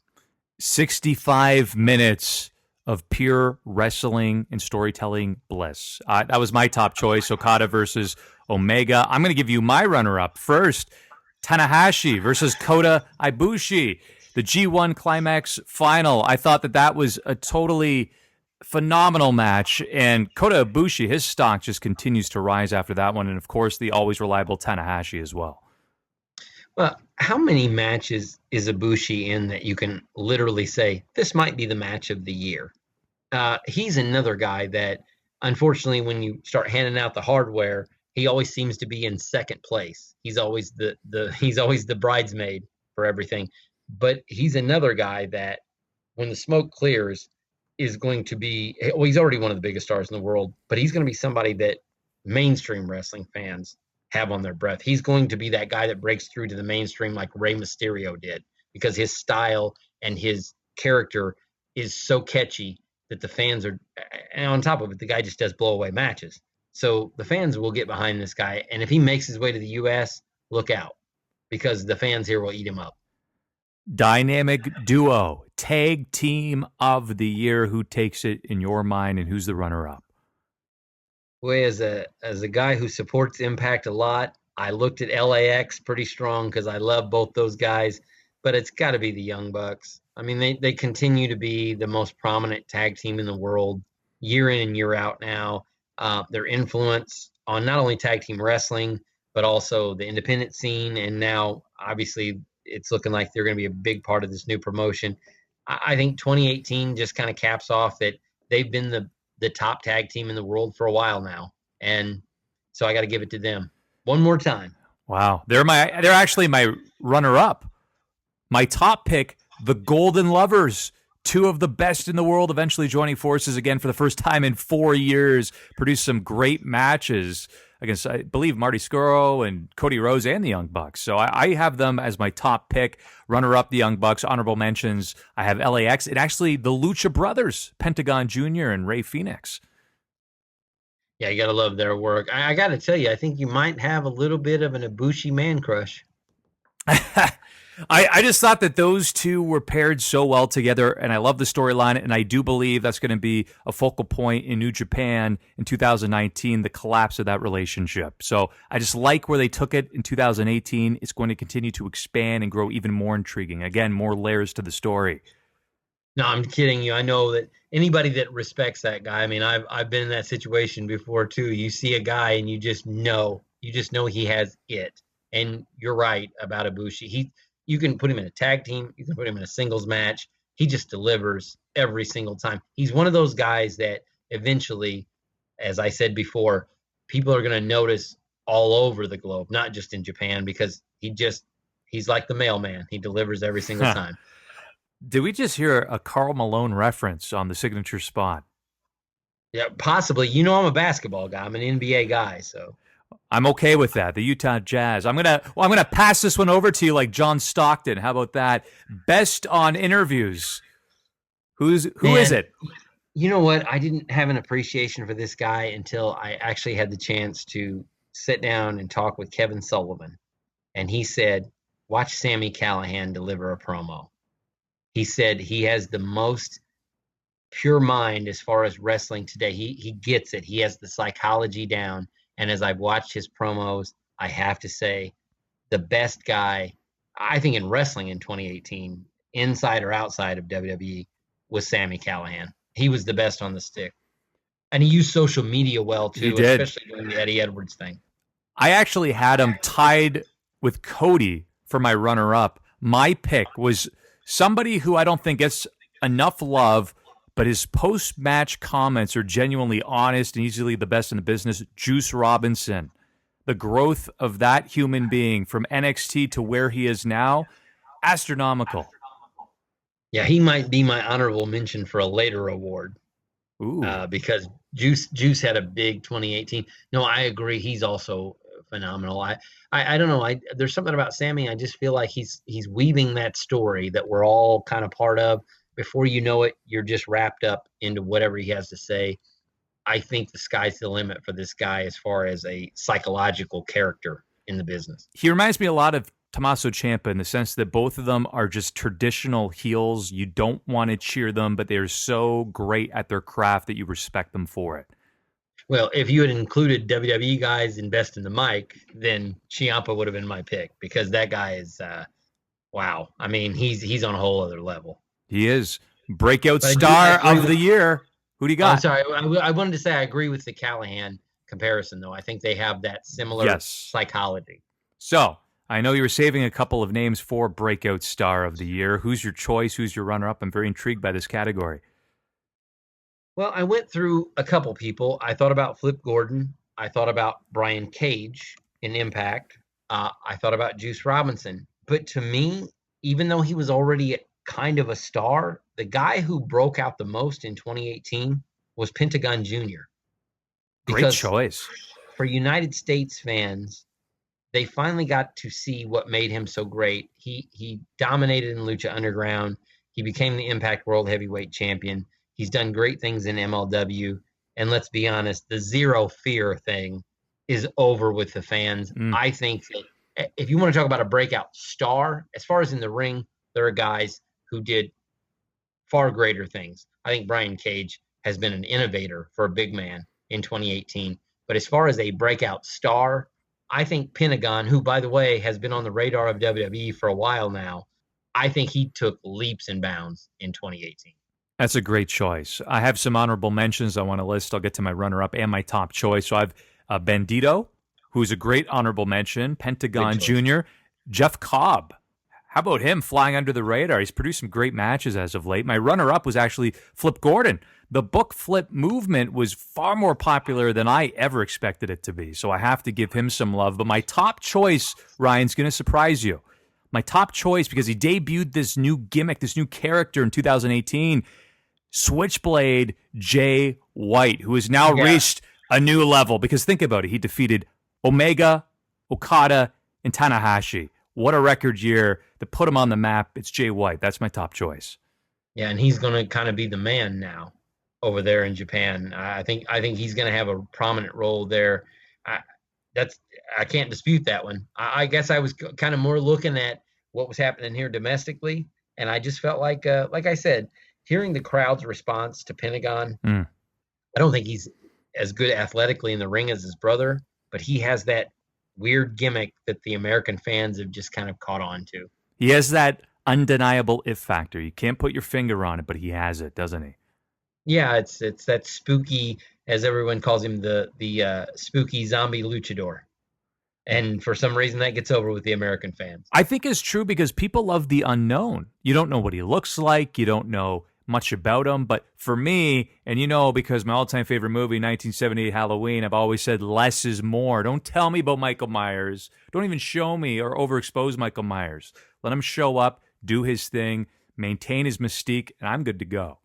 65 minutes of pure wrestling and storytelling bliss. That was my top choice, Okada versus Omega. I'm going to give you my runner-up. First, Tanahashi versus Kota Ibushi, the G1 Climax final. I thought that was a totally phenomenal match, and Kota Ibushi, his stock just continues to rise after that one, and of course, the always reliable Tanahashi as well. Well, how many matches is Ibushi in that you can literally say, this might be the match of the year? He's another guy that, unfortunately, when you start handing out the hardware, he always seems to be in second place. He's always the bridesmaid for everything. But he's another guy that, when the smoke clears, is going to be, well, he's already one of the biggest stars in the world, but he's going to be somebody that mainstream wrestling fans have on their breath. He's going to be that guy that breaks through to the mainstream like Rey Mysterio did, because his style and his character is so catchy that the fans are, and on top of it, the guy just does blow away matches. So the fans will get behind this guy. And if he makes his way to the US, look out, because the fans here will eat him up. Dynamic duo, tag team of the year. Who takes it in your mind, and who's the runner-up? Boy, as a guy who supports Impact a lot, I looked at LAX pretty strong because I love both those guys, but it's got to be the Young Bucks. I mean, they continue to be the most prominent tag team in the world year in and year out now. Their influence on not only tag team wrestling, but also the independent scene, and now, obviously, it's looking like they're going to be a big part of this new promotion. I think 2018 just kind of caps off that they've been the top tag team in the world for a while now. And so I got to give it to them one more time. Wow. They're actually my runner-up. My top pick, the Golden Lovers, two of the best in the world, eventually joining forces again for the first time in 4 years, produced some great matches against, I believe, Marty Scurll and Cody Rhodes and the Young Bucks. So I have them as my top pick. Runner-up, the Young Bucks. Honorable mentions, I have LAX and actually the Lucha Brothers, Pentagon Jr. and Rey Fenix. Yeah, you got to love their work. I got to tell you, I think you might have a little bit of an Ibushi man crush. I just thought that those two were paired so well together, and I love the storyline, and I do believe that's going to be a focal point in New Japan in 2019, the collapse of that relationship. So I just like where they took it in 2018. It's going to continue to expand and grow even more intriguing. Again, more layers to the story. No, I'm kidding you. I know that anybody that respects that guy, I mean, I've been in that situation before too. You see a guy and you just know he has it. And you're right about Ibushi. You can put him in a tag team. You can put him in a singles match. He just delivers every single time. He's one of those guys that eventually, as I said before, people are going to notice all over the globe, not just in Japan, because he's like the mailman. He delivers every single time. Did we just hear a Karl Malone reference on the signature spot? Yeah, possibly. You know, I'm a basketball guy. I'm an NBA guy, so. I'm okay with that. The Utah Jazz. I'm gonna pass this one over to you like John Stockton. How about that? Best on interviews. Who is it? You know what? I didn't have an appreciation for this guy until I actually had the chance to sit down and talk with Kevin Sullivan. And he said, watch Sami Callihan deliver a promo. He said he has the most pure mind as far as wrestling today. He gets it. He has the psychology down. And as I've watched his promos, I have to say the best guy, I think, in wrestling in 2018, inside or outside of WWE, was Sami Callihan. He was the best on the stick. And he used social media well, too, especially during the Eddie Edwards thing. I actually had him tied with Cody for my runner-up. My pick was somebody who I don't think gets enough love, but his post-match comments are genuinely honest and easily the best in the business. Juice Robinson, the growth of that human being from NXT to where he is now, astronomical. Yeah, he might be my honorable mention for a later award. Ooh. Because Juice had a big 2018. No, I agree. He's also phenomenal. I don't know. There's something about Sammy. I just feel like he's weaving that story that we're all kind of part of. Before you know it, you're just wrapped up into whatever he has to say. I think the sky's the limit for this guy as far as a psychological character in the business. He reminds me a lot of Tommaso Ciampa in the sense that both of them are just traditional heels. You don't want to cheer them, but they're so great at their craft that you respect them for it. Well, if you had included WWE guys invest in the mic, then Ciampa would have been my pick because that guy is, wow. I mean, he's on a whole other level. He is. Breakout star of the year. Who do you got? I'm sorry. I wanted to say I agree with the Callahan comparison, though. I think they have that similar psychology. So I know you were saving a couple of names for Breakout Star of the Year. Who's your choice? Who's your runner-up? I'm very intrigued by this category. Well, I went through a couple people. I thought about Flip Gordon. I thought about Brian Cage in Impact. I thought about Juice Robinson. But to me, even though he was already kind of a star, the guy who broke out the most in 2018 was Pentagon Jr. Great choice. For United States fans, they finally got to see what made him so great. He dominated in Lucha Underground. He became the Impact World Heavyweight Champion. He's done great things in MLW. And let's be honest, the zero fear thing is over with the fans. I think that if you want to talk about a breakout star, as far as in the ring, there are guys who did far greater things. I think Brian Cage has been an innovator for a big man in 2018. But as far as a breakout star, I think Pentagon, who, by the way, has been on the radar of WWE for a while now, I think he took leaps and bounds in 2018. That's a great choice. I have some honorable mentions I want to list. I'll get to my runner-up and my top choice. So I have Bandito, who's a great honorable mention, Pentagon Jr., Jeff Cobb. How about him flying under the radar? He's produced some great matches as of late. My runner-up was actually Flip Gordon. The book flip movement was far more popular than I ever expected it to be, so I have to give him some love. But my top choice, Ryan's going to surprise you. My top choice, because he debuted this new gimmick, this new character in 2018, Switchblade Jay White, who has now reached a new level. Because think about it. He defeated Omega, Okada, and Tanahashi. What a record year to put him on the map. It's Jay White. That's my top choice. Yeah, and he's going to kind of be the man now over there in Japan. I think he's going to have a prominent role there. I can't dispute that one. I guess I was kind of more looking at what was happening here domestically, and I just felt like I said, hearing the crowd's response to Pentagon, I don't think he's as good athletically in the ring as his brother, but he has that weird gimmick that the American fans have just kind of caught on to. He has that undeniable if factor. You can't put your finger on it, but he has it, doesn't he? Yeah, it's that spooky, as everyone calls him, the spooky zombie luchador. And for some reason, that gets over with the American fans. I think it's true because people love the unknown. You don't know what he looks like. You don't know much about him. But for me, and because my all-time favorite movie, 1978 Halloween, I've always said less is more. Don't tell me about Michael Myers. Don't even show me or overexpose Michael Myers. Let him show up, do his thing, maintain his mystique, and I'm good to go.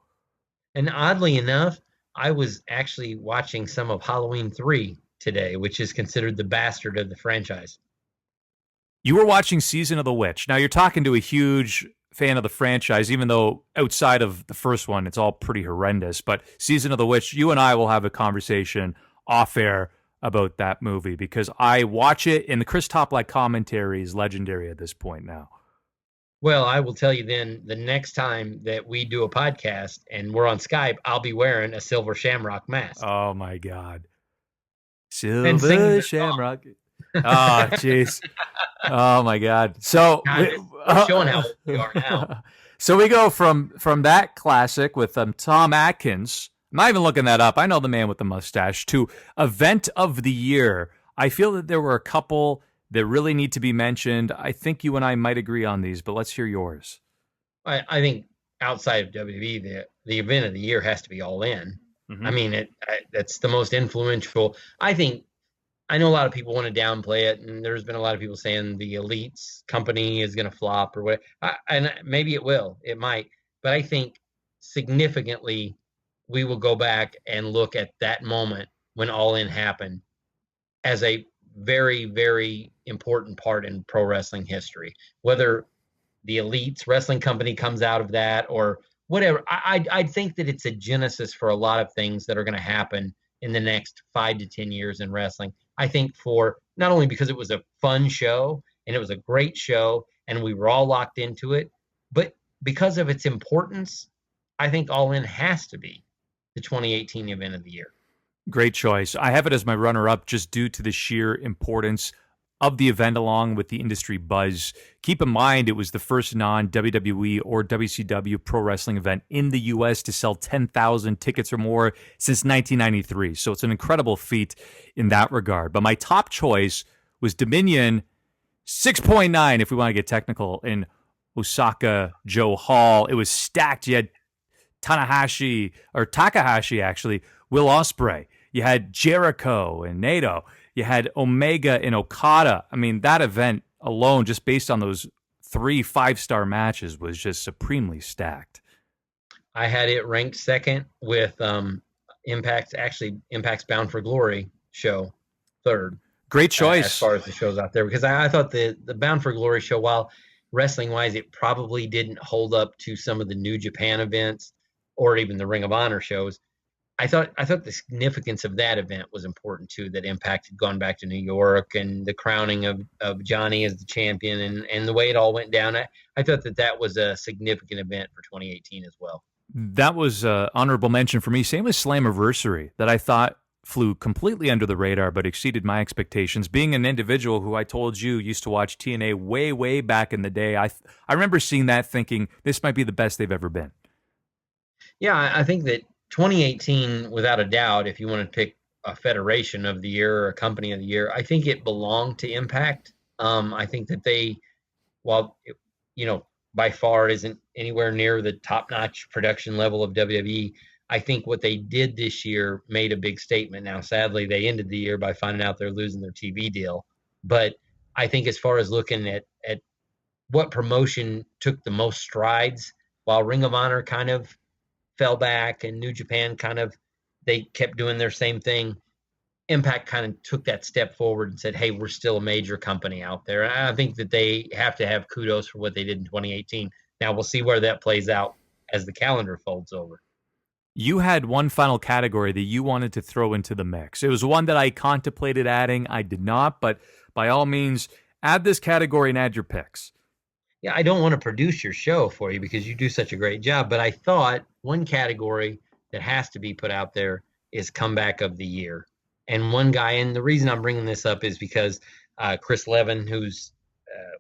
And oddly enough, I was actually watching some of Halloween 3 today, which is considered the bastard of the franchise. You were watching Season of the Witch. Now, you're talking to a huge fan of the franchise, even though outside of the first one, it's all pretty horrendous. But Season of the Witch, you and I will have a conversation off air about that movie because I watch it, and the Chris Toplick commentary is legendary at this point now. Well, I will tell you then, the next time that we do a podcast and we're on Skype, I'll be wearing a silver shamrock mask. Oh, my God. Silver shamrock. Oh, jeez. Oh, my God. So we're showing how old we are now. So we go from that classic with Tom Atkins. I'm not even looking that up. I know the man with the mustache. To event of the year. I feel that there were a couple that really need to be mentioned. I think you and I might agree on these, but let's hear yours. I think outside of WWE, the event of the year has to be All In. Mm-hmm. I mean, that's the most influential. I know a lot of people want to downplay it, and there's been a lot of people saying the Elites company is going to flop or whatever. And maybe it will. It might. But I think significantly we will go back and look at that moment when All In happened as a very, very important part in pro wrestling history. Whether the Elites Wrestling Company comes out of that or whatever, I think that it's a genesis for a lot of things that are going to happen in the next 5 to 10 years in wrestling. I think for not only because it was a fun show and it was a great show and we were all locked into it, but because of its importance, I think All In has to be the 2018 event of the year. Great choice. I have it as my runner-up just due to the sheer importance of the event along with the industry buzz. Keep in mind, it was the first non-WWE or WCW pro wrestling event in the U.S. to sell 10,000 tickets or more since 1993. So it's an incredible feat in that regard. But my top choice was Dominion 6.9, if we want to get technical, in Osaka Joe Hall. It was stacked. You had Takahashi, actually, Will Ospreay. You had Jericho and Naito. You had Omega and Okada. I mean, that event alone, just based on those 3 5-star matches, was just supremely stacked. I had it ranked second with Impact's Bound for Glory show third. Great choice. As far as the shows out there, because I thought the Bound for Glory show, while wrestling-wise, it probably didn't hold up to some of the New Japan events or even the Ring of Honor shows. I thought the significance of that event was important too, that Impact had gone back to New York and the crowning of Johnny as the champion and the way it all went down. I thought that was a significant event for 2018 as well. That was an honorable mention for me. Same with Slammiversary, that I thought flew completely under the radar but exceeded my expectations. Being an individual who I told you used to watch TNA way, way back in the day, I remember seeing that thinking this might be the best they've ever been. Yeah, I think that 2018, without a doubt, if you want to pick a federation of the year or a company of the year, I think it belonged to Impact. I think that they, while, by far isn't anywhere near the top-notch production level of WWE, I think what they did this year made a big statement. Now, sadly, they ended the year by finding out they're losing their TV deal. But I think as far as looking at what promotion took the most strides, while Ring of Honor kind of fell back and New Japan they kept doing their same thing, Impact kind of took that step forward and said, hey, we're still a major company out there. And I think that they have to have kudos for what they did in 2018. Now we'll see where that plays out as the calendar folds over. You had one final category that you wanted to throw into the mix. It was one that I contemplated adding. I did not, but by all means, add this category and add your picks. Yeah, I don't want to produce your show for you because you do such a great job, but I thought one category that has to be put out there is comeback of the year. And one guy, and the reason I'm bringing this up is because Chris Levin, who's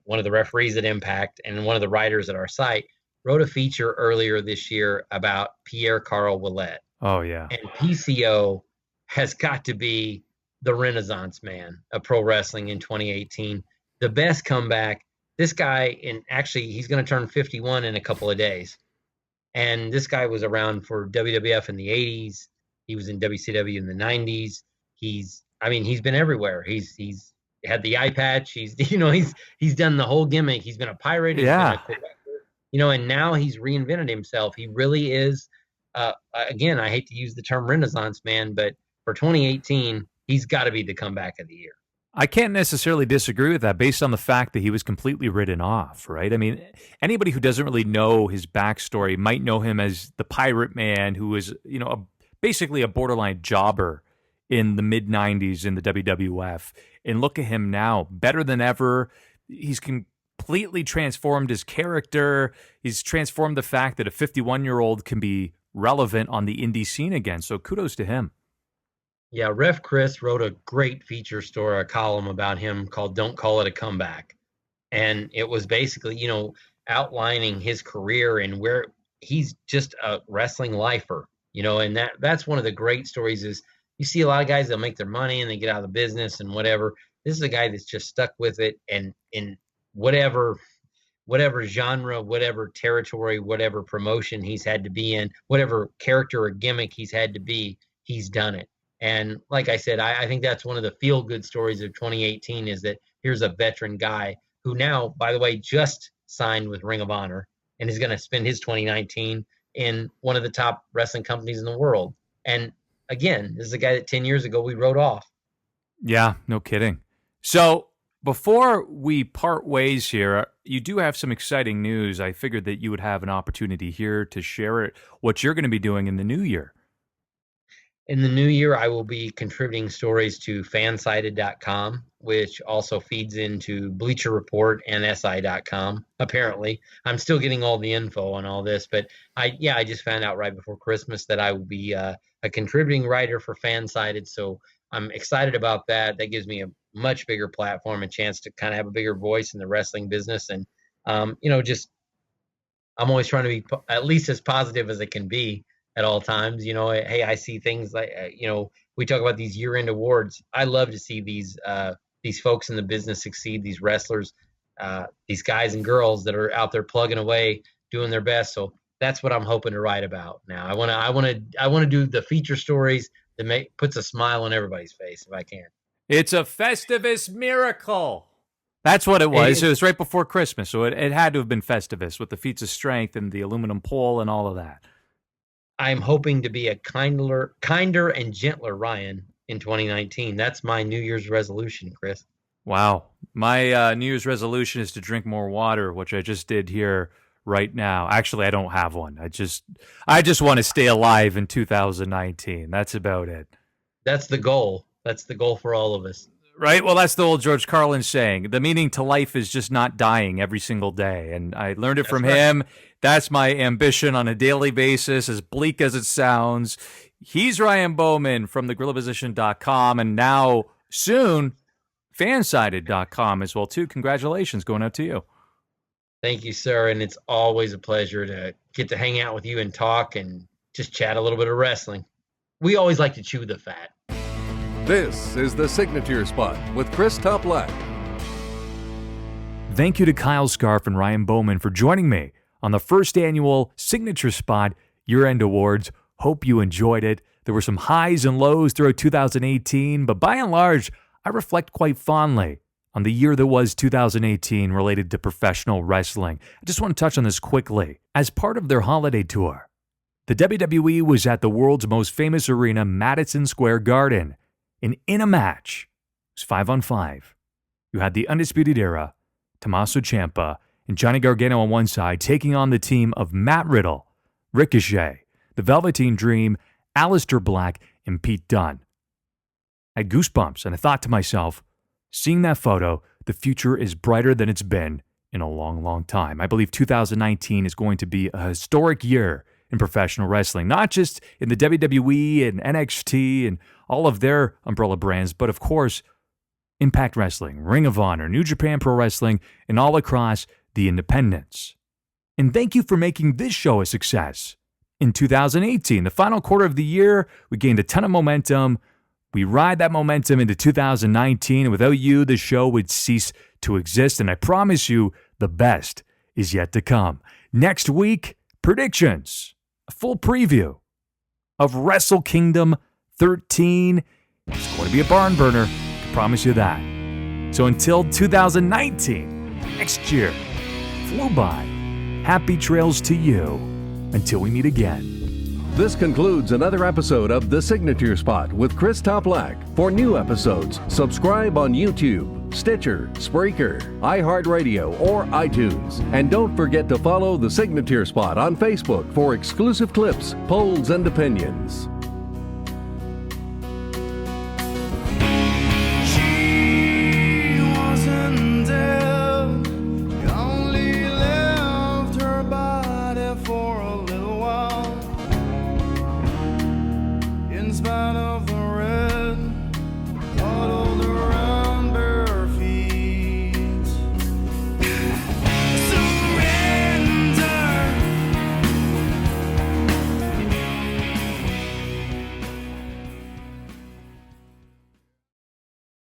one of the referees at Impact and one of the writers at our site, wrote a feature earlier this year about Pierre Carl Ouellet. Oh, yeah. And PCO has got to be the Renaissance man of pro wrestling in 2018. The best comeback. This guy, and actually he's going to turn 51 in a couple of days. And this guy was around for WWF in the 80s. He was in WCW in the 90s. He's been everywhere. He's had the eye patch. He's done the whole gimmick. He's been a pirate. Yeah. And now he's reinvented himself. He really is. Again, I hate to use the term Renaissance man, but for 2018, he's got to be the comeback of the year. I can't necessarily disagree with that based on the fact that he was completely written off, right? I mean, anybody who doesn't really know his backstory might know him as the Pirate Man, who was, basically a borderline jobber in the mid-90s in the WWF. And look at him now, better than ever. He's completely transformed his character. He's transformed the fact that a 51-year-old can be relevant on the indie scene again. So kudos to him. Yeah, Ref Chris wrote a great feature story, a column about him called Don't Call It a Comeback. And it was basically, outlining his career and where he's just a wrestling lifer, and that's one of the great stories is you see a lot of guys, they'll make their money and they get out of the business and whatever. This is a guy that's just stuck with it, and in whatever genre, whatever territory, whatever promotion he's had to be in, whatever character or gimmick he's had to be, he's done it. And like I said, I think that's one of the feel-good stories of 2018 is that here's a veteran guy who now, by the way, just signed with Ring of Honor and is going to spend his 2019 in one of the top wrestling companies in the world. And again, this is a guy that 10 years ago we wrote off. Yeah, no kidding. So before we part ways here, you do have some exciting news. I figured that you would have an opportunity here to share it, what you're going to be doing in the new year. In the new year, I will be contributing stories to fansided.com, which also feeds into Bleacher Report and SI.com. Apparently, I'm still getting all the info on all this, but I just found out right before Christmas that I will be a contributing writer for Fansided. So I'm excited about that. That gives me a much bigger platform, a chance to kind of have a bigger voice in the wrestling business. And, just I'm always trying to be at least as positive as I can be at all times. Hey, I see things like, we talk about these year-end awards. I love to see these folks in the business succeed, these wrestlers, these guys and girls that are out there plugging away, doing their best. So that's what I'm hoping to write about now. I want to do the feature stories that puts a smile on everybody's face if I can. It's a Festivus miracle. That's what it was. It was right before Christmas, so it had to have been Festivus with the feats of strength and the aluminum pole and all of that. I'm hoping to be a kinder and gentler Ryan in 2019. That's my New Year's resolution, Chris. Wow. My New Year's resolution is to drink more water, which I just did here right now. Actually, I don't have one. I just want to stay alive in 2019. That's about it. That's the goal. That's the goal for all of us. Right? Well, that's the old George Carlin saying. The meaning to life is just not dying every single day. And I learned it from him. That's my ambition on a daily basis, as bleak as it sounds. He's Ryan Bowman from thegorillaposition.com, and now soon fansided.com as well, too. Congratulations going out to you. Thank you, sir. And it's always a pleasure to get to hang out with you and talk and just chat a little bit of wrestling. We always like to chew the fat. This is the Signature Spot with Chris Toplack. Thank you to Kyle Scarf and Ryan Bowman for joining me on the first annual Signature Spot Year-End Awards. Hope you enjoyed it. There were some highs and lows throughout 2018, but by and large, I reflect quite fondly on the year that was 2018 related to professional wrestling. I just want to touch on this quickly. As part of their holiday tour, the WWE was at the world's most famous arena, Madison Square Garden. And in a match, it was 5-on-5. You had the Undisputed Era, Tommaso Ciampa, and Johnny Gargano on one side, taking on the team of Matt Riddle, Ricochet, the Velveteen Dream, Aleister Black, and Pete Dunne. I had goosebumps, and I thought to myself, seeing that photo, the future is brighter than it's been in a long, long time. I believe 2019 is going to be a historic year in professional wrestling, not just in the WWE and NXT and all of their umbrella brands, but of course, Impact Wrestling, Ring of Honor, New Japan Pro Wrestling, and all across the independents. And thank you for making this show a success. In 2018, the final quarter of the year, we gained a ton of momentum. We ride that momentum into 2019, and without you, the show would cease to exist. And I promise you, the best is yet to come. Next week, predictions. A full preview of Wrestle Kingdom 13. It's going to be a barn burner. I can promise you that. So until 2019, next year, flew by. Happy trails to you until we meet again. This concludes another episode of The Signature Spot with Chris Toplack. For new episodes, subscribe on YouTube, Stitcher, Spreaker, iHeartRadio, or iTunes. And don't forget to follow The Signature Spot on Facebook for exclusive clips, polls, and opinions.